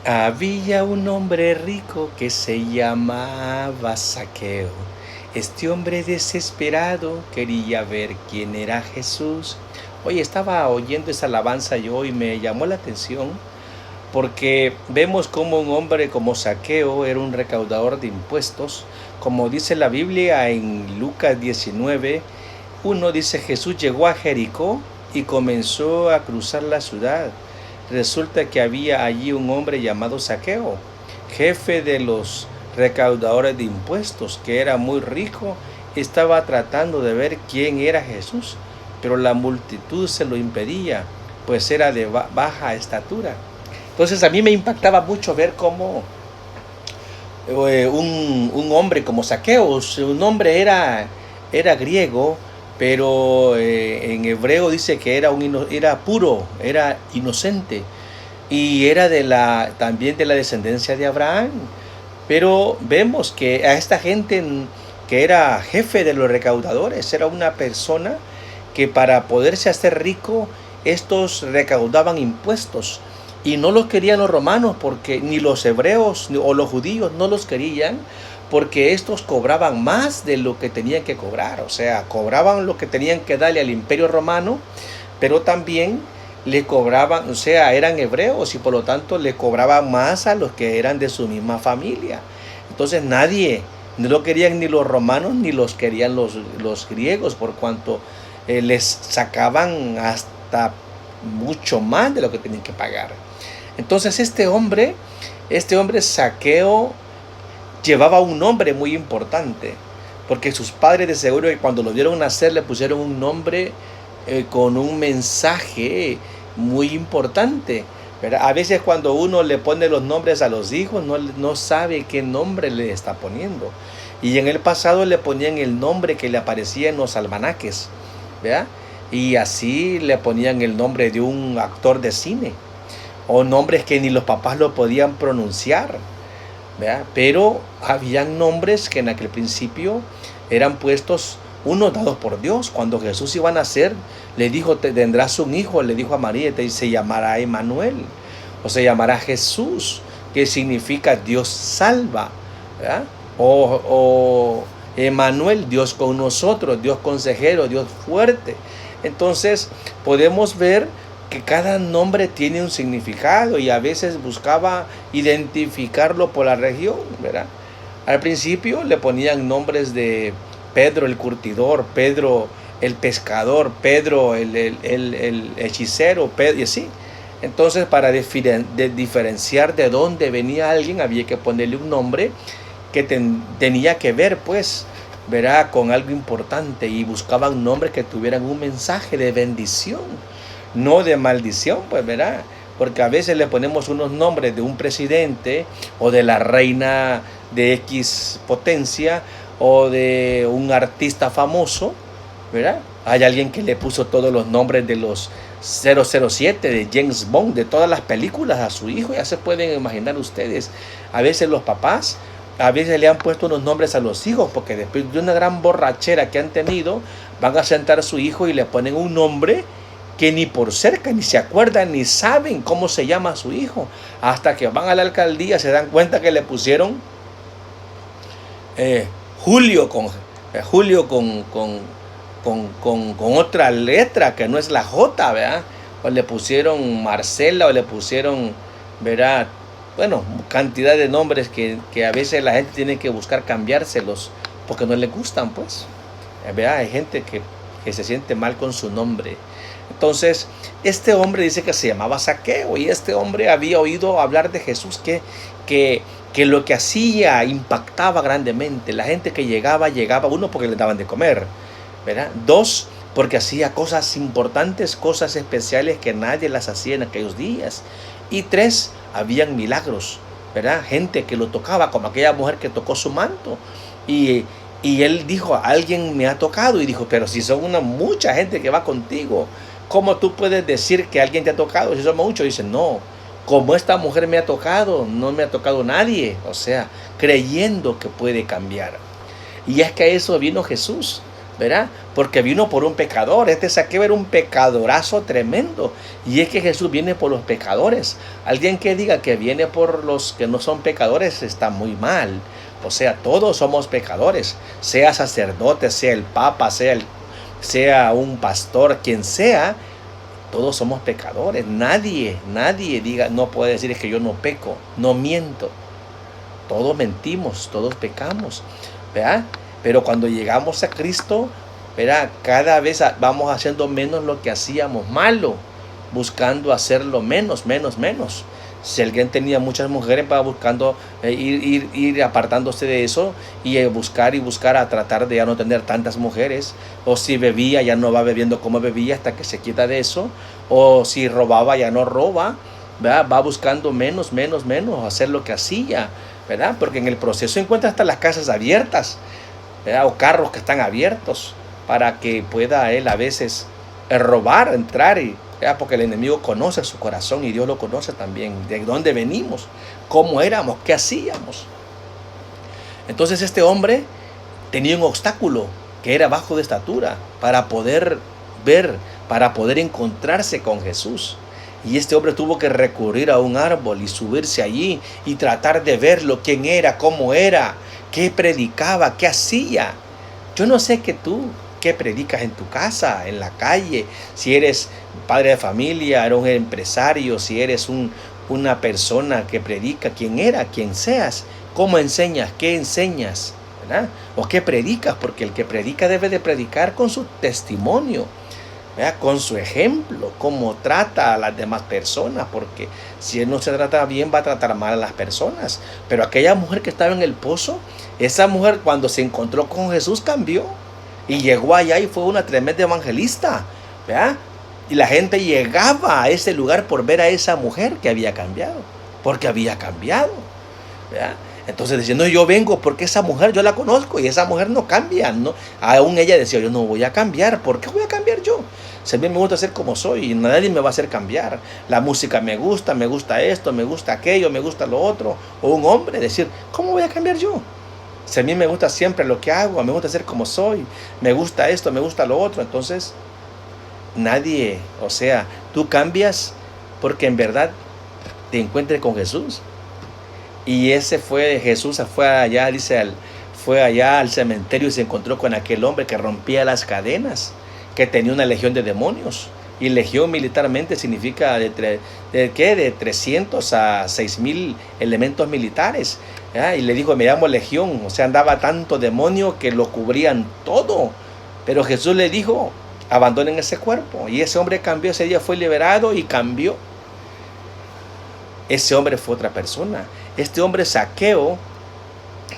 Había un hombre rico que se llamaba Zaqueo. Este hombre desesperado quería ver quién era Jesús. Oye, estaba oyendo esa alabanza yo y me llamó la atención porque vemos como un hombre como Zaqueo era un recaudador de impuestos. Como dice la Biblia en Lucas 19, uno dice: Jesús llegó a Jericó y comenzó a cruzar la ciudad. Resulta que había allí un hombre llamado Zaqueo, jefe de los recaudadores de impuestos, que era muy rico. Estaba tratando de ver quién era Jesús, pero la multitud se lo impedía, pues era de baja estatura. Entonces a mí me impactaba mucho ver cómo un hombre como Zaqueo, su nombre era griego, pero en hebreo dice que era puro, era inocente, y era también de la descendencia de Abraham. Pero vemos que a esta gente que era jefe de los recaudadores, era una persona que para poderse hacer rico, estos recaudaban impuestos. Y no los querían los romanos, porque ni los hebreos o los judíos no los querían, porque estos cobraban más de lo que tenían que cobrar. O sea, cobraban lo que tenían que darle al imperio romano, pero también le cobraban, o sea, eran hebreos y por lo tanto le cobraban más a los que eran de su misma familia. Entonces nadie, no lo querían ni los romanos ni los querían los griegos, por cuanto les sacaban hasta mucho más de lo que tenían que pagar. Entonces este hombre Zaqueo, llevaba un nombre muy importante, porque sus padres de seguro que cuando lo vieron nacer le pusieron un nombre con un mensaje muy importante, ¿verdad? A veces cuando uno le pone los nombres a los hijos no sabe qué nombre le está poniendo. Y en el pasado le ponían el nombre que le aparecía en los almanaques, ¿verdad? Y así le ponían el nombre de un actor de cine, o nombres que ni los papás lo podían pronunciar, ¿verdad? Pero habían nombres que en aquel principio eran puestos, unos dados por Dios. Cuando Jesús iba a nacer, le dijo: tendrás un hijo, le dijo a María, y se llamará Emmanuel, o se llamará Jesús, que significa Dios salva, ¿verdad? O Emmanuel, Dios con nosotros, Dios consejero, Dios fuerte. Entonces podemos ver que cada nombre tiene un significado, y a veces buscaba identificarlo por la región, ¿verdad? Al principio le ponían nombres de Pedro el curtidor, Pedro el pescador, Pedro el hechicero, Pedro, y así. Entonces, para diferenciar de dónde venía alguien, había que ponerle un nombre que tenía que ver, pues, verá, con algo importante, y buscaban nombres que tuvieran un mensaje de bendición, no de maldición, pues, verá, porque a veces le ponemos unos nombres de un presidente o de la reina de X potencia o de un artista famoso, ¿verdad? Hay alguien que le puso todos los nombres de los 007, de James Bond, de todas las películas a su hijo. Ya se pueden imaginar ustedes. A veces los papás, a veces le han puesto unos nombres a los hijos, porque después de una gran borrachera que han tenido, van a sentar a su hijo y le ponen un nombre que ni por cerca, ni se acuerdan, ni saben cómo se llama su hijo. Hasta que van a la alcaldía se dan cuenta que le pusieron Julio con otra letra que no es la J, ¿verdad? O le pusieron Marcela, o le pusieron, ¿verdad? Bueno, cantidad de nombres que a veces la gente tiene que buscar cambiárselos porque no le gustan, pues, ¿verdad? Hay gente que se siente mal con su nombre. Entonces, este hombre dice que se llamaba Zaqueo, y este hombre había oído hablar de Jesús, que lo que hacía impactaba grandemente. La gente que llegaba, uno, porque le daban de comer, ¿verdad? Dos, porque hacía cosas importantes, cosas especiales que nadie las hacía en aquellos días. Y tres, habían milagros, ¿verdad? Gente que lo tocaba, como aquella mujer que tocó su manto. Y él dijo: alguien me ha tocado. Y dijo: pero si son mucha gente que va contigo, ¿cómo tú puedes decir que alguien te ha tocado si somos muchos? Dice: no, como esta mujer me ha tocado, no me ha tocado nadie. O sea, creyendo que puede cambiar. Y es que a eso vino Jesús, ¿verdad? Porque vino por un pecador. Este Zaqueo era un pecadorazo tremendo. Y es que Jesús viene por los pecadores. Alguien que diga que viene por los que no son pecadores está muy mal. O sea, todos somos pecadores. Sea sacerdote, sea el papa, sea un pastor, quien sea, todos somos pecadores. Nadie diga, no puede decir que yo no peco, no miento. Todos mentimos, todos pecamos, ¿verdad? Pero cuando llegamos a Cristo, ¿verdad? Cada vez vamos haciendo menos lo que hacíamos malo, buscando hacerlo menos. Si alguien tenía muchas mujeres, va buscando ir apartándose de eso y buscar a tratar de ya no tener tantas mujeres. O si bebía, ya no va bebiendo como bebía hasta que se quita de eso. O si robaba, ya no roba, ¿verdad? Va buscando menos, hacer lo que hacía, ¿verdad? Porque en el proceso encuentra hasta las casas abiertas, ¿verdad? O carros que están abiertos para que pueda él a veces robar, entrar ¿verdad? Porque el enemigo conoce su corazón y Dios lo conoce también, de dónde venimos, cómo éramos, qué hacíamos. Entonces este hombre tenía un obstáculo que era bajo de estatura para poder ver, para poder encontrarse con Jesús. Y este hombre tuvo que recurrir a un árbol y subirse allí y tratar de verlo, quién era, cómo era, qué predicaba, qué hacía. Yo no sé qué predicas en tu casa, en la calle, si eres padre de familia, eres un empresario, si eres una persona que predica, quién seas, cómo enseñas, qué enseñas, ¿verdad? O qué predicas, porque el que predica debe de predicar con su testimonio, ¿verdad? Con su ejemplo, cómo trata a las demás personas, porque si él no se trata bien, va a tratar mal a las personas. Pero aquella mujer que estaba en el pozo, esa mujer cuando se encontró con Jesús cambió y llegó allá y fue una tremenda evangelista, ¿verdad? Y la gente llegaba a ese lugar por ver a esa mujer que había cambiado, porque había cambiado, ¿verdad? Entonces decía, no, yo vengo porque esa mujer yo la conozco y esa mujer no cambia, ¿no? Aún ella decía, yo no voy a cambiar, ¿por qué voy a cambiar yo? Si a mí me gusta ser como soy y nadie me va a hacer cambiar. La música me gusta esto, me gusta aquello, me gusta lo otro. O un hombre decir, ¿cómo voy a cambiar yo? Si a mí me gusta siempre lo que hago, me gusta ser como soy, me gusta esto, me gusta lo otro. Entonces, nadie, o sea, tú cambias porque en verdad te encuentres con Jesús. Y Jesús fue allá, fue allá al cementerio y se encontró con aquel hombre que rompía las cadenas, que tenía una legión de demonios. Y legión militarmente significa de 300 a 6,000 elementos militares. ¿Ya? Y le dijo, me llamo legión, o sea, andaba tanto demonio que lo cubrían todo. Pero Jesús le dijo, abandonen ese cuerpo. Y ese hombre cambió, ese día fue liberado y cambió. Ese hombre fue otra persona. Este hombre Zaqueo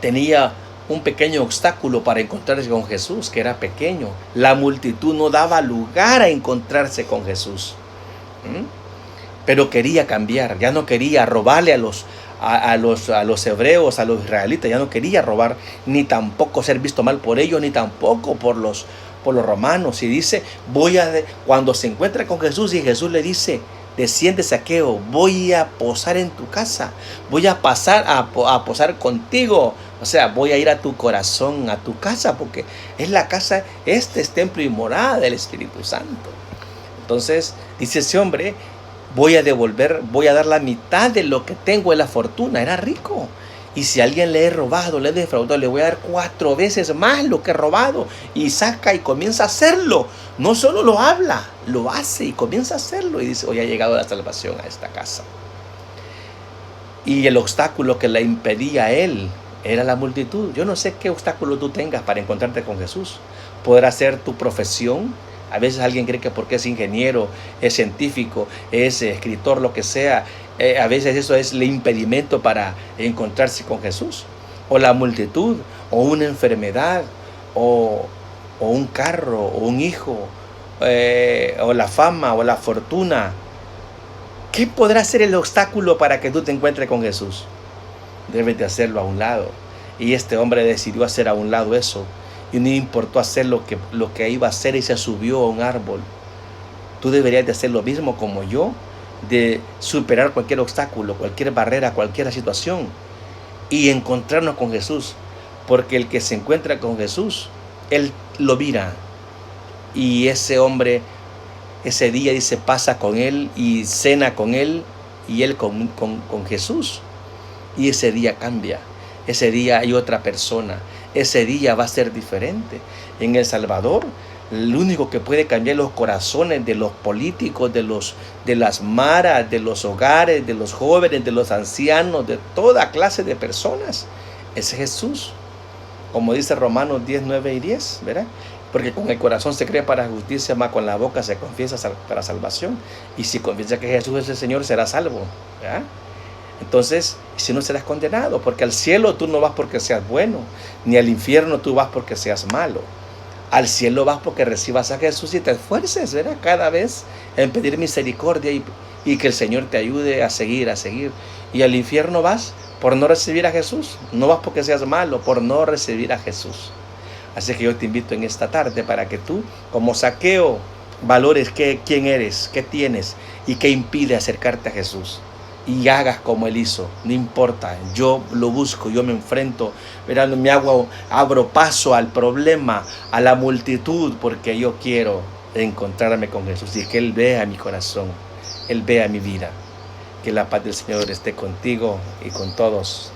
tenía un pequeño obstáculo para encontrarse con Jesús, que era pequeño. La multitud no daba lugar a encontrarse con Jesús. Pero quería cambiar, ya no quería robarle a los hebreos, a los israelitas, ya no quería robar, ni tampoco ser visto mal por ellos, ni tampoco por los romanos. Y dice, cuando se encuentra con Jesús y Jesús le dice, desciende Zaqueo, voy a posar en tu casa, voy a pasar a posar contigo, o sea, voy a ir a tu corazón, a tu casa, porque es la casa, este es templo y morada del Espíritu Santo. Entonces, dice ese hombre, voy a dar la mitad de lo que tengo en la fortuna, era rico. Y si a alguien le he robado, le he defraudado, le voy a dar 4 veces más lo que he robado. Y saca y comienza a hacerlo. No solo lo habla, lo hace y comienza a hacerlo. Y dice, hoy ha llegado la salvación a esta casa. Y el obstáculo que le impedía a él era la multitud. Yo no sé qué obstáculo tú tengas para encontrarte con Jesús. Podrá ser tu profesión. A veces alguien cree que porque es ingeniero, es científico, es escritor, lo que sea, a veces eso es el impedimento para encontrarse con Jesús. O la multitud, o una enfermedad, o un carro, o un hijo, o la fama, o la fortuna. ¿Qué podrá ser el obstáculo para que tú te encuentres con Jesús? Debes de hacerlo a un lado. Y este hombre decidió hacer a un lado eso. Y no importó hacer lo que iba a hacer y se subió a un árbol. Tú deberías de hacer lo mismo como yo, de superar cualquier obstáculo, cualquier barrera, cualquier situación y encontrarnos con Jesús. Porque el que se encuentra con Jesús él lo mira y ese hombre ese día dice pasa con él y cena con él y él con Jesús. Y ese día cambia, ese día hay otra persona, ese día va a ser diferente. En El Salvador, el único que puede cambiar los corazones de los políticos, de las maras, de los hogares, de los jóvenes, de los ancianos, de toda clase de personas, es Jesús. Como dice Romanos 10, 9 y 10, ¿verdad? Porque con el corazón se cree para justicia, más con la boca se confiesa para salvación. Y si confiesa que Jesús es el Señor, será salvo, ¿verdad? Entonces, si no serás condenado, porque al cielo tú no vas porque seas bueno, ni al infierno tú vas porque seas malo. Al cielo vas porque recibas a Jesús y te esfuerces, ¿verdad? Cada vez en pedir misericordia y que el Señor te ayude a seguir, a seguir. Y al infierno vas por no recibir a Jesús. No vas porque seas malo, por no recibir a Jesús. Así que yo te invito en esta tarde para que tú, como Zaqueo, valores quién eres, qué tienes y qué impide acercarte a Jesús. Y hagas como él hizo, no importa, yo lo busco, yo me enfrento, verán, abro paso al problema, a la multitud, porque yo quiero encontrarme con Jesús y que Él vea mi corazón, Él vea mi vida. Que la paz del Señor esté contigo y con todos.